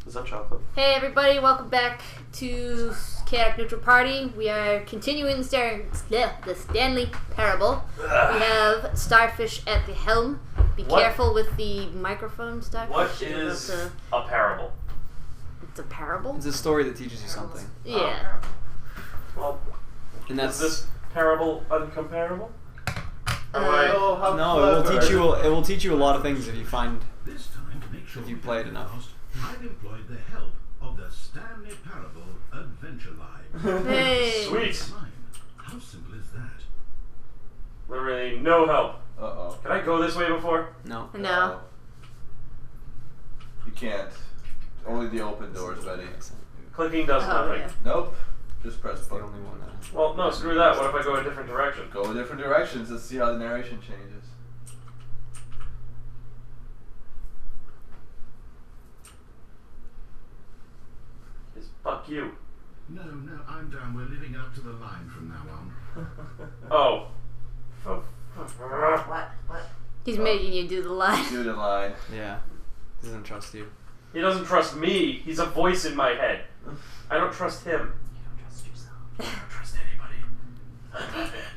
Is that chocolate? Hey everybody, welcome back to Chaotic Neutral Party. We are continuing the Stanley parable. We have Starfish at the helm. Be careful with the microphone, Starfish. What is a parable? It's a parable? It's a story that teaches you something. Yeah. Well, and that's is this parable uncomparable? No, it will teach you a lot of things if you find This time, to make sure if you play it enough. I've employed the help of the Stanley Parable Adventure Line. Hey! Sweet! How simple is that? Literally no help. Uh-oh. Can I go this way before? No. No. You can't. Only the open doors, Betty. Clicking does nothing. Yeah. Nope. Just press It's the button. only one that has. Well, no, screw that. What if I go a different direction? Go in different directions. Let's see how the narration changes. Just fuck you. No, I'm done. We're living up to the line from now on. Oh. What? He's making you do the line. Do the line. Yeah. He doesn't trust you. He doesn't trust me. He's a voice in my head. I don't trust him. You don't trust yourself. I don't trust anybody. I'm Batman.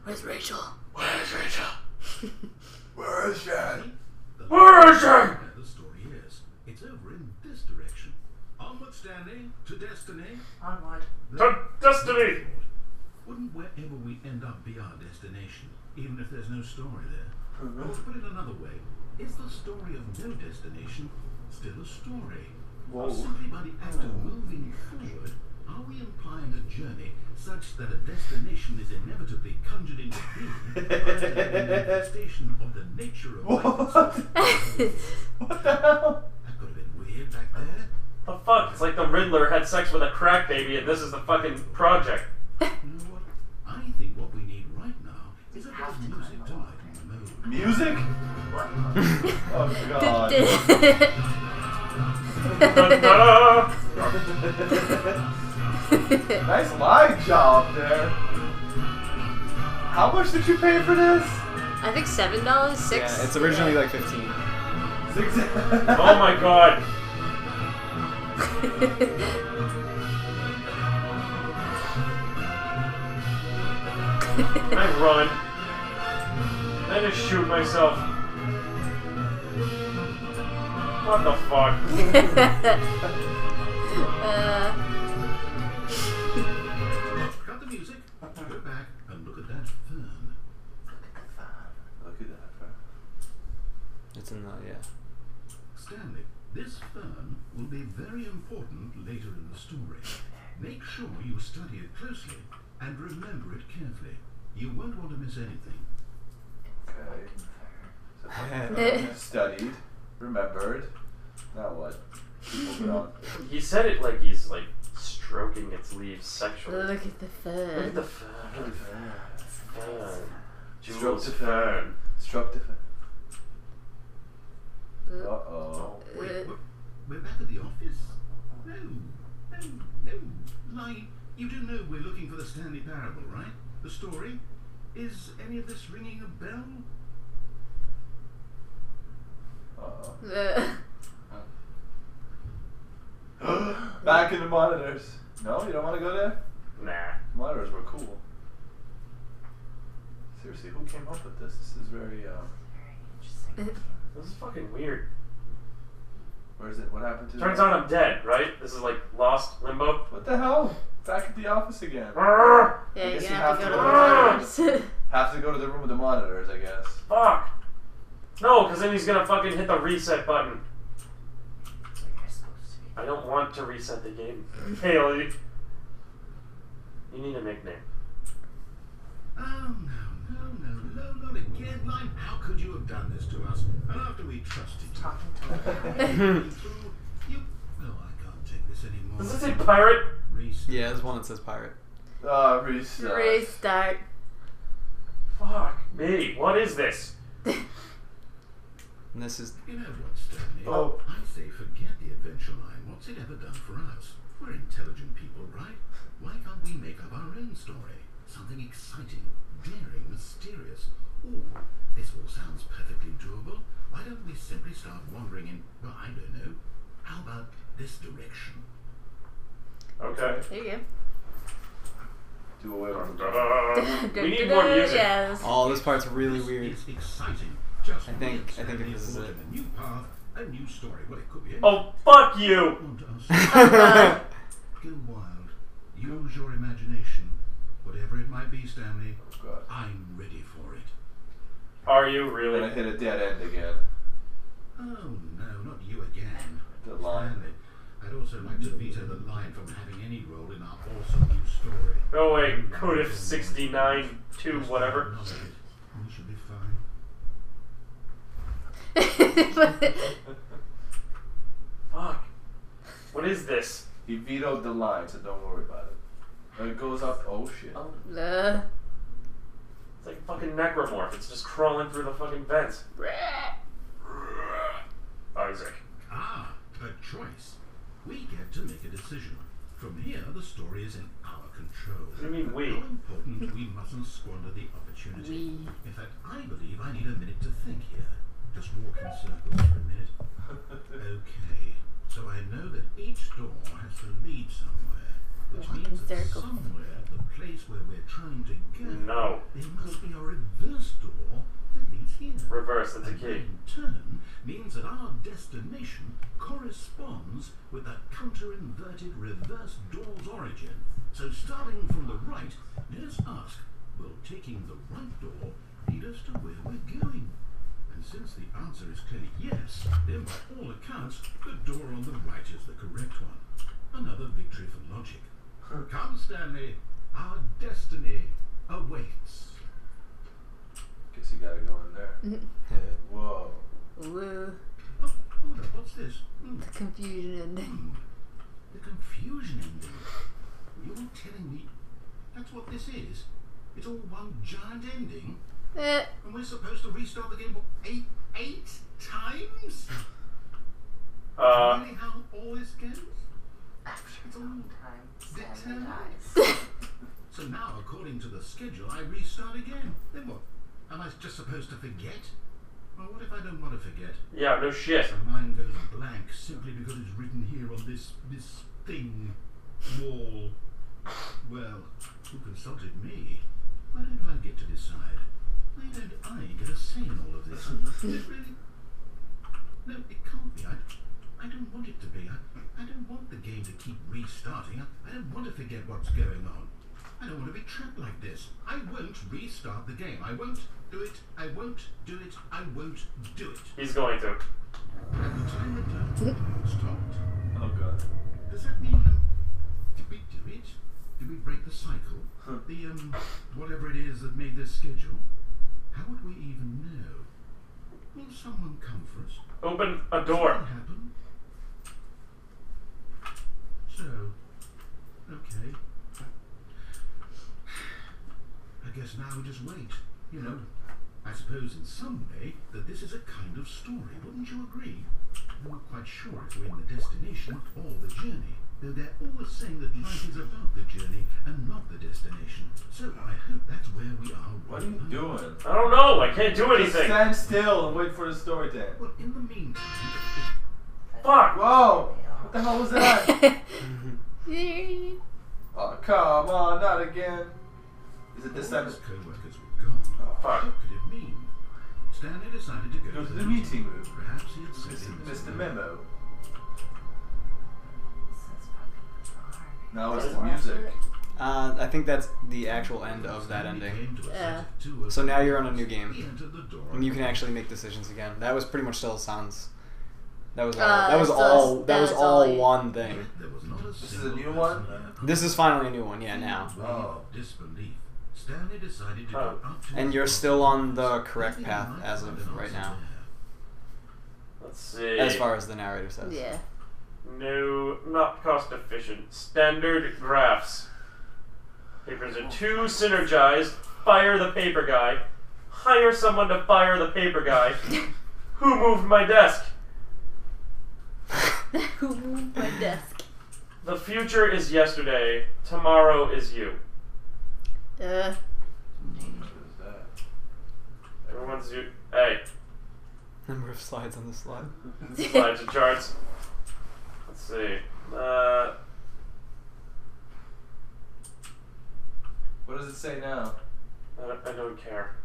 Where's Rachel? Where's Rachel? Where is Jen? Where is Jen? The story is, it's over in this direction. Onward, Stanley, to destiny. Onward. To destiny! Wouldn't wherever we end up be our destination, even if there's no story there? Or to put it another way, is the story of no destination still a story? Or simply by the act of moving forward, are we implying a journey such that a destination is inevitably conjured into being by a manifestation of the nature of life? What the hell? That could have been weird back there. The fuck? It's like the Riddler had sex with a crack baby and this is the fucking project. You know what? I think what we need right now is a bit of music to lighten the mood. Music? Oh god. Nice line job there. How much did you pay for this? I think $7, 6. Yeah, it's originally like 15. $6. Oh my god. I run. I just shoot myself. What the fuck? Cut the music, go back and look at that fern. Look at that fern. It's in the Stanley, this fern will be very important later in the story. Make sure you study it closely and remember it carefully. You won't want to miss anything. Okay. So, studied, remembered. Now what? Moving on. He said it like he's like stroking its leaves sexually. Look at the fern. Look at the fern. Fern. Stroke Jules the fern. Struck the fern. Uh-oh. Wait, we're back at the office? No. Lie. You do know we're looking for the Stanley Parable, right? The story? Is any of this ringing a bell? Back in the monitors. No, you don't want to go there? Nah. Monitors were cool. Seriously, who came up with this? This is very, This is fucking weird. where is it? What happened to Turns the... out I'm dead, right? This is like Lost Limbo. What the hell? Back at the office again. Arrgh! Yeah, you're guess gonna you have to have go to to the go- monitors. Have to go to the room with the monitors, I guess. Fuck! No, because then he's gonna fucking hit the reset button. I don't want to reset the game. Haley. You need a nickname. Oh, no, not again. Line, how could you have done this to us? And after we trusted you, you... Oh, I can't take this anymore. Does it say pirate? Yeah, there's one that says pirate. Restart. Restart. Fuck me. What is this? And this is You know what, Stanley? Oh. I say forget the adventure line. What's it ever done for us? We're intelligent people, right? Why can't we make up our own story? Something exciting, daring, mysterious. Ooh, this all sounds perfectly doable. Why don't we simply start wandering in, well, I don't know, how about this direction? Okay. There you go. Do away with the We need more music. Yes. Oh, this part's really This weird. is exciting. Just I think weird. if Stanley this is forging it. a new path, a new story. Well, it could be. Oh, fuck you! On to us. Go wild. Use your imagination. Whatever it might be, Stanley, God. I'm ready for it. Are you We're really? gonna hit a dead end again. Oh, no, not you again. The line. Stanley, I'd also like to veto the line from having any role in our awesome new story. Oh wait, No code line of from 69 2 Just whatever. acknowledge it. We should be fine. Fuck. What is this? He vetoed the line, so don't worry about it. When it goes up, oh shit. It's like fucking necromorph. It's just crawling through the fucking vents. Isaac. Ah, a choice. We get to make a decision. From here, the story is in our control. What do you mean we? How important we mustn't squander the opportunity. In fact, I believe I need a minute to think here. Just walk in circles for a minute. Okay, so I know that each door has to lead somewhere, which Walk in means that circles. somewhere, the place where we're trying to go, No. there must be a reverse door that leads here. Reverse, that's a And key. that in turn means that our destination corresponds with the counter-inverted reverse door's origin. So starting from the right, let us ask, will taking the right door lead us to where we're going? And since the answer is clearly yes, then by all accounts, the door on the right is the correct one. Another victory for logic. Come, Stanley, our destiny awaits. Guess you gotta go in there. Whoa. Woo. Oh, hold up, what's this? The confusion ending. The confusion ending. You're telling me that's what this is? It's all one giant ending? And we're supposed to restart the game eight times? Really how all this goes? It's all determined. So now, according to the schedule, I restart again. Then what? Am I just supposed to forget? Well, what if I don't want to forget? Yeah, no shit. My mind goes blank simply because it's written here on this thing, wall. Well, who consulted me? Why don't I get to decide? Why don't I get a say in all of this? Is it really? No, it can't be. I don't want it to be. I don't want the game to keep restarting. I don't want to forget what's going on. I don't want to be trapped like this. I won't restart the game. I won't do it. I won't do it. I won't do it. He's going to. And the timer stopped. Oh god. Does that mean, did we do it? Did we break the cycle? The, whatever it is that made this schedule? How would we even know? Will someone come for us? Open a door. Something happen? So, okay. I guess now we just wait. You know, I suppose in some way that this is a kind of story, wouldn't you agree? I'm not quite sure if we're in the destination or the journey, though they're always saying that life is about the journey and not the destination. So I hope that's where we are. What are you doing? I don't know. I can't do Just anything. stand still and wait for the story to end. Well, in the meantime, Fuck. Whoa! What the hell was that? Yeah. Oh, come on, not again. Is it this time? his co-workers were gone. Fuck. What could it mean? Stanley decided to Go to the meeting room. Perhaps he had said in Missed the his memo. This is fucking hard. Now it's the music. I think that's the actual end of that Stanley ending. came to a Yeah. set of 2 So now you're on a new game. He entered the door And you can actually make decisions again. That was pretty much still Sans. That was all. Uh, that was so all. that That was was all all- one thing. There was not a This is a single new person one? there. This is finally a new one. Yeah, now. Wave Oh. of disbelief. Stanley decided to Oh. go up to And his you're boss. still on the correct Maybe path he might as find of an right answer now, there. Let's see. as far as the narrator says. Yeah. No, not cost efficient. Standard graphs. Papers are too synergized. Fire the paper guy. Hire someone to fire the paper guy. Who moved my desk? Who moved my desk? The future is yesterday. Tomorrow is you. What is that? Everyone's you. Hey. Number of slides on the slide. Slides and charts. Let's see. What does it say now? I don't care.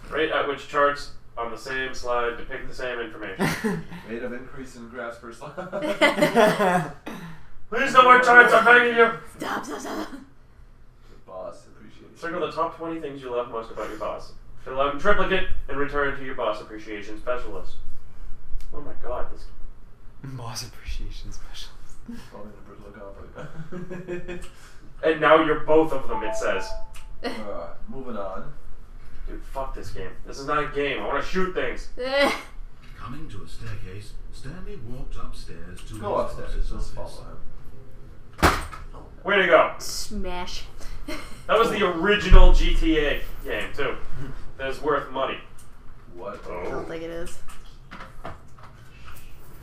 Rate at which charts on the same slide depict the same information. Rate of increase in graphs per slide. Please no more charts, I'm begging you! Stop. Boss appreciation. Circle the top 20 things you love most about your boss. Fill out in triplicate and return to your boss appreciation specialist. Oh my god, this... Boss appreciation specialist. Probably the personal conflict. And now you're both of them, it says. Moving on. Dude, fuck this game. This is not a game. I want to shoot things. Coming to a staircase, Stanley walked upstairs to Go his upstairs. boss's Let's office. follow him. Way to go. Smash. That was the original GTA game, too. That's worth money. What? I don't think it is.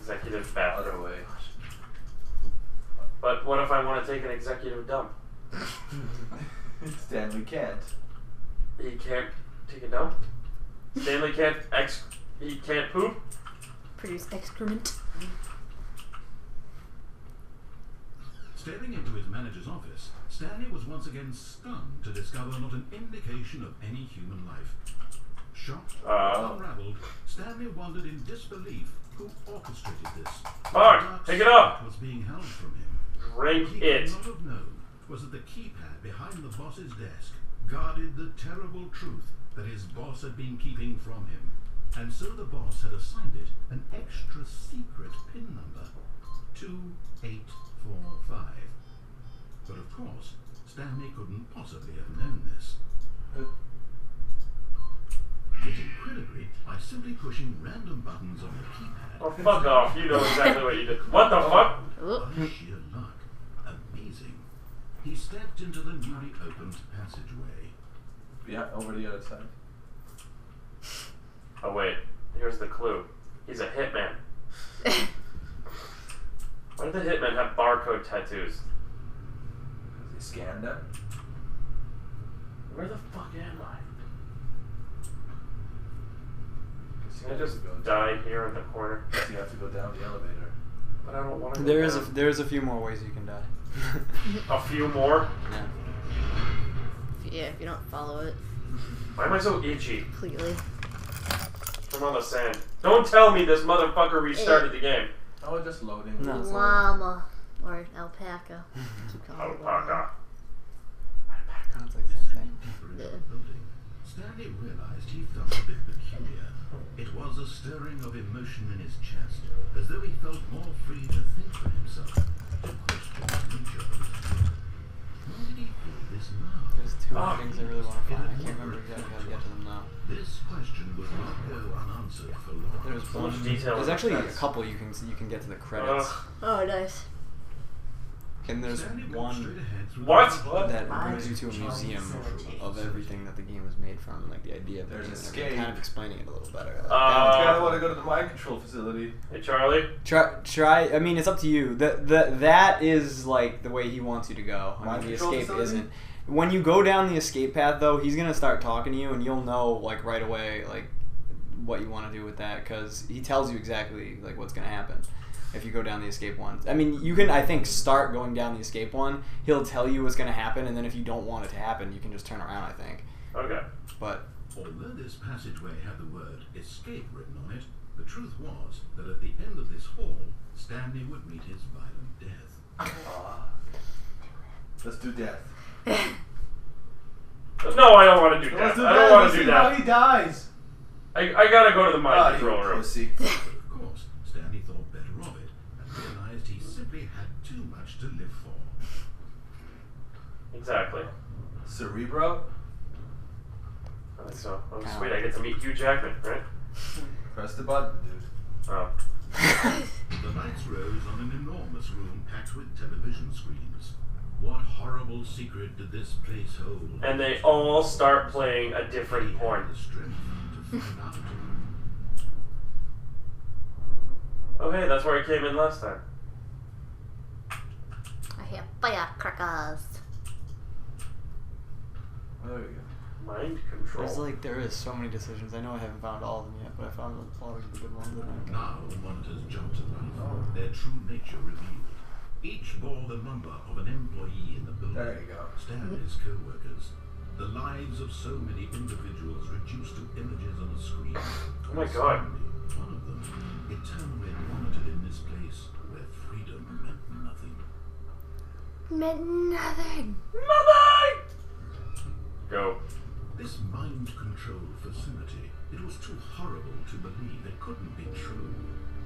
Executive Other bathroom. way. But what if I want to take an executive dump? Stanley can't. He can't take a dump? Stanley can't he can't poop? Produce excrement. Staring into his manager's office, Stanley was once again stunned to discover not an indication of any human life. Shocked and unraveled, Stanley wondered in disbelief who orchestrated this. Fuck! Take it up! Was being held from him. Drink What he it. could not have known was that the keypad behind the boss's desk guarded the terrible truth that his boss had been keeping from him. And so the boss had assigned it an extra secret PIN number, 2845. But of course, Stanley couldn't possibly have known this. Getting credibility by simply pushing random buttons on the keypad. Oh, fuck off. You know exactly what you did. What the fuck? By sheer luck. Amazing. He stepped into the newly opened passageway. Yeah, over the other side. Oh, wait. Here's the clue. He's a hitman. Why did the hitman have barcode tattoos? They scanned them. Where the fuck am I? Guess you Can I have just to go die here in the corner? Guess you have to go down the elevator. But I don't want to. There's a few more ways you can die. A few more? Yeah. Yeah, if you don't follow it Why am I so itchy completely. from all the sand? Don't tell me this motherfucker restarted the game. Oh, just loading. No, it's Llama. Or alpaca. Keep calling it llama. Alpaca. Sounds like the same Descending thing. deeper into the building, Stanley realized he felt a bit peculiar. It was a stirring of emotion in his chest, as though he felt more free to think for himself, to question the nature of his truth. Why did he feel this now? There's two Oh. things I really want to find. I can't remember exactly how to get to them now. This question would not go unanswered for long. There's So much one. detail in There's the actually a credits. couple you can get to the credits. Oh, nice. And there's Stanley walked one straight ahead through What? the What? that brings you to a museum of everything that the game was made from, and like the idea of the There's game, a and everything, kind of skate. explaining it a little better. I kind Uh, of want to go to the mind control facility. Hey, Charlie. Try. I mean, it's up to you. That is like the way he wants you to go. I Mind mean, the control escape facility? isn't. When you go down the escape path, though, he's gonna start talking to you, and you'll know like right away like what you want to do with that, because he tells you exactly like what's gonna happen if you go down the escape one. I mean, you can, I think, start going down the escape one. He'll tell you what's gonna happen, and then if you don't want it to happen, you can just turn around. I think. Okay. But Although this passageway had the word escape written on it, the truth was that at the end of this hall, Stanley would meet his violent death. Let's do death. No, I don't want to do Let's that. do I don't want Let's to do see how that. he dies. I gotta go to the mind Ah, control you room. pussy. But of course, Stanley thought better of it and realized he simply had too much to live for. Exactly. Cerebro. I think so. Oh, sweet. I get to meet Hugh Jackman, right? Press the button, dude. Oh. The lights rose on an enormous room packed with television screens. What horrible secret did this place hold? And they all start playing a He different had porn. the strength to find out. Oh, hey, that's where I came in last time. I hear firecrackers. Oh, there we go. Mind control. There is so many decisions. I know I haven't found all of them yet, but I found a lot of the good ones. I think. Now the monitors jumped to life, their true nature revealed. Each bore the number of an employee in the building. There you go. Stanley's co-workers. The lives of so many individuals reduced to images on a screen. Oh my god. Stanley, one of them, eternally monitored in this place where freedom meant nothing. Meant nothing. Nothing! Go. This mind-controlled facility, it was too horrible to believe it couldn't be true.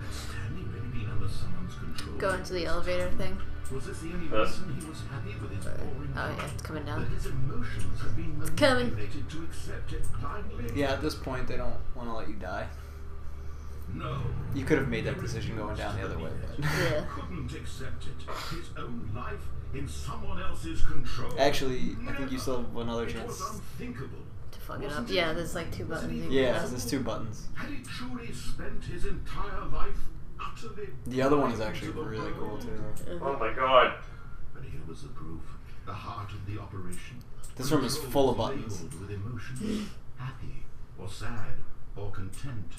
Had Stanley really been under someone's control? Go into the elevator thing. Was this the only Yes. reason he was happy with his boring Oh life? yeah, it's coming That down. his emotions had been coming. manipulated to accept it blindly? Yeah, at this point they don't want to let you die. No. You could have made that decision going down the other way. But. Yeah. Couldn't accept it. His own life in someone else's control. Actually, I think you still have another It chance. was unthinkable. To fuck it up. Yeah, there's like 2 buttons. you can Yeah, press. there's 2 buttons. Had he truly spent his entire life utterly The other one is blind actually to the really cool world? too. Oh my god. But here was the proof, the heart of the operation. This room is full of Controls buttons. labeled with emotions, happy or sad or content,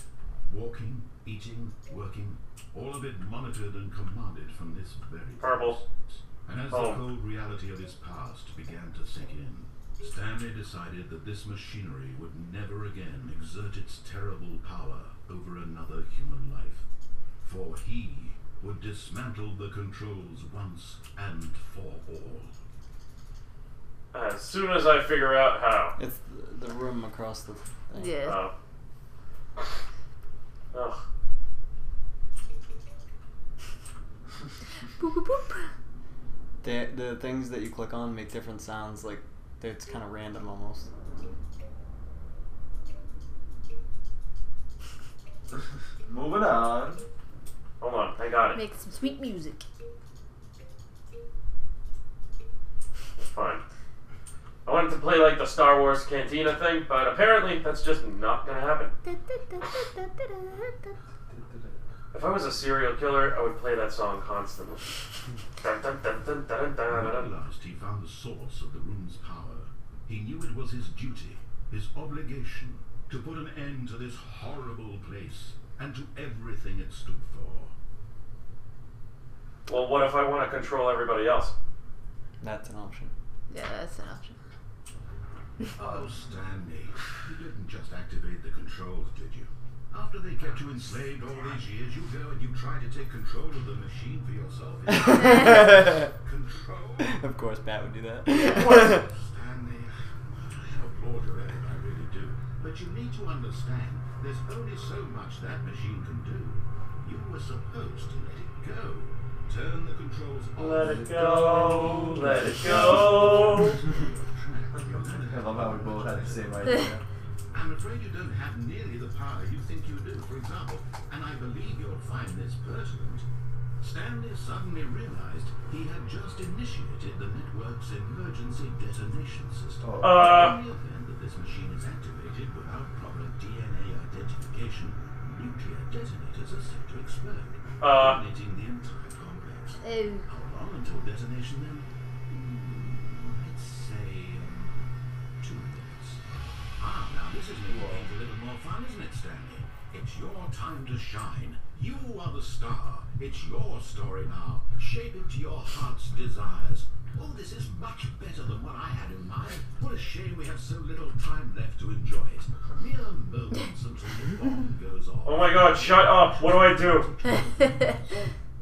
walking, eating, working, all of it monitored and commanded from this very Purple. place. And as Oh. the cold reality of his past began to sink in, Stanley decided that this machinery would never again exert its terrible power over another human life. For he would dismantle the controls once and for all. As soon as I figure out how. It's the room across the thing. Yeah. Ugh. Boop, boop, boop. The things that you click on make different sounds. Like it's kind of random almost. Moving on. Hold on, I got it. Make some sweet music. It's fine. I wanted to play like the Star Wars Cantina thing, but apparently that's just not gonna happen. If I was a serial killer, I would play that song constantly. Dun, dun, dun, dun, dun, dun, When at dun. last he found the source of the room's power, he knew it was his duty, his obligation, to put an end to this horrible place and to everything it stood for. Well, what if I want to control everybody else? That's an option. Yeah, that's an option. Oh, Stanley, you didn't just activate the controls, did you? After they kept you enslaved all these years, you go and you try to take control of the machine for yourself. Control? Of course, Pat would do that. Stanley, I applaud your effort, I really do. But you need to understand, there's only so much that machine can do. You were supposed to let it go. Turn the controls off. Let it go, let it go. I love how we both had the same idea. I'm afraid you don't have nearly the power you think you do. For example, and I believe you'll find this pertinent, Stanley suddenly realized he had just initiated the network's emergency detonation system. In the event that this machine is activated without proper DNA identification, nuclear detonators are set to explode, detonating the entire complex. Oh. How long until detonation then? Let's say 2 minutes. Now this is making things a little more fun, isn't it, Stanley? It's your time to shine. You are the star. It's your story now. Shape it to your heart's desires. Oh, this is much better than what I had in mind. What a shame we have so little time left to enjoy it. Mere moments until the bomb goes off. Oh my god, shut up. What do I do?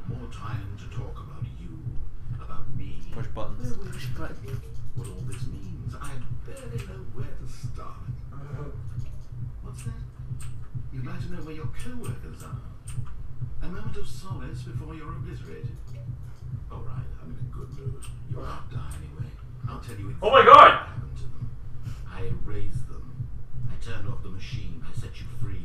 More time to talk about you, about me. Push buttons. What all this means, I barely know where to start. What's that? You'd like to know where your co-workers are? A moment of solace before you're obliterated. All right, I'm in a good mood. You'll not die anyway. I'll tell you exactly Oh my God! what happened to them. I erased them. I turned off the machine. I set you free.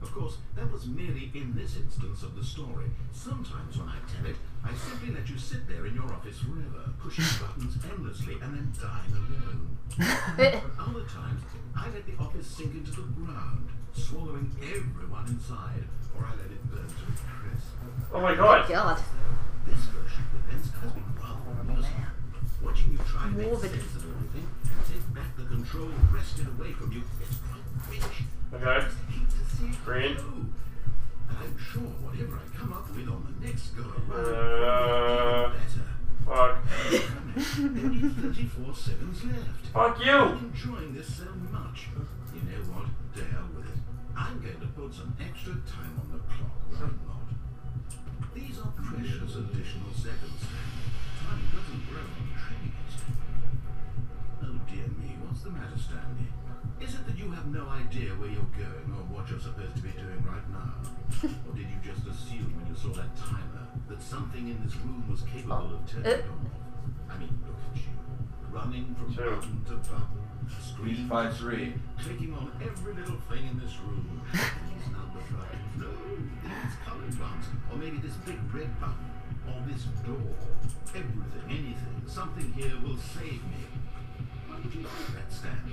Of course, that was merely in this instance of the story. Sometimes when I tell it, I simply let you sit there in your office forever, pushing buttons endlessly and then dying alone. But other times, I let the office sink into the ground, swallowing everyone inside, or I let it burn to a crisp. Oh my god. God. This version of events has been rather amusing. Watching you try to make Morbid. sense of everything, take back the control wrested away from you, it's quite rich. Okay. I just hate to see it Green. go. And I'm sure whatever I come up with on the next go around will be better. Fuck. Only 34 seconds left. Fuck you! I'm enjoying this so much. You know what? To hell with it. I'm going to put some extra time on the clock where I'm not. These are precious additional seconds. Time doesn't grow on trees. Oh dear me, what's the matter, Stanley? Is it that you have no idea where you're going or what you're supposed to be doing right now? Or did you just assume when you saw that timer that something in this room was capable of turning it off? I mean, look at you. Running from button to button. Screen Find to three. screen, clicking on every little thing in this room. These number buttons. No, these colored ones. Or maybe this big red button. Or this door. Everything, anything. Something here will save me. Why would you think that, Stanley?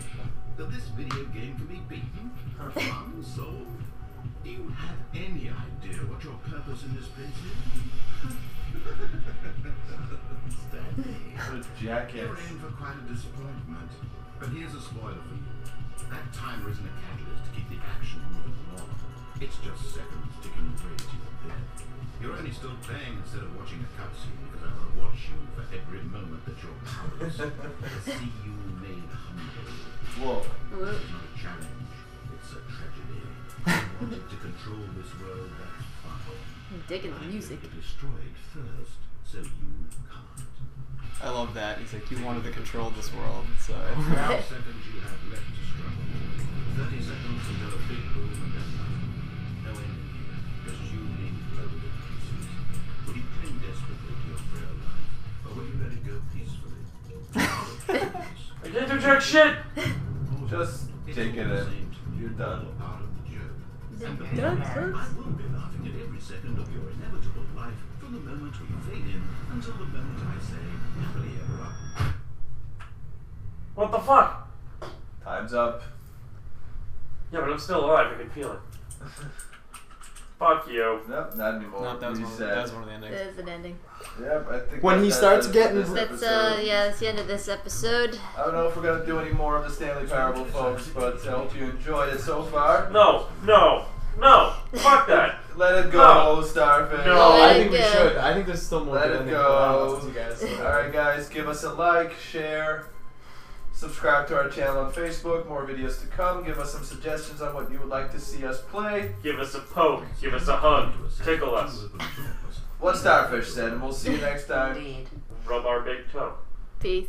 That this video game can be beaten? Fun, solved? Do you have any idea what your purpose in this place is? Stanley. What a You're jackass. in for quite a disappointment. But here's a spoiler for you. That timer isn't a catalyst to keep the action moving along. It's just seconds ticking away to your death. You're only still playing instead of watching a cutscene because I want to watch you for every moment that you're powerless. To see you made humble. Whoa. This is not a challenge. It's a tragedy. You wanted to control this world, that's fine. I'm digging the music. I'm going to destroy it first, so you can't. I love that. He's like, you wanted to control this world, so. How many seconds you have left to struggle? 30 seconds until a big boom and then nothing. No ending here. Just you being blown to pieces. Will you cling desperately to your frail life? Or will you let it go peacefully? I can't do jack shit! Just take it in. You're done. Part of the joke. And Done, believe me, sir. I will be laughing at every second of your inevitable life from the moment we fade in until the moment I say happily ever after. What the fuck? Time's up. Yeah, but I'm still alive, I can feel it. Fuck you. Nope, not anymore. No, that was Reset. one of the endings. There's an ending. Yep, I think When he that starts is getting- this That's episode. yeah, that's the end of this episode. I don't know if we're gonna do any more of the Stanley Parable, folks, but I hope you enjoyed it so far. No, no, no! Fuck that! Let it go, No. Starfish. No. No, I Let think it we go. should. I think there's still more Let good it endings, go. but I don't know, it's you guys. Alright, guys, give us a like, share, subscribe to our channel on Facebook. More videos to come. Give us some suggestions on what you would like to see us play. Give us a poke, give us a hug, tickle us, What Starfish said, and we'll see you next time. Indeed. rub our big toe. Peace.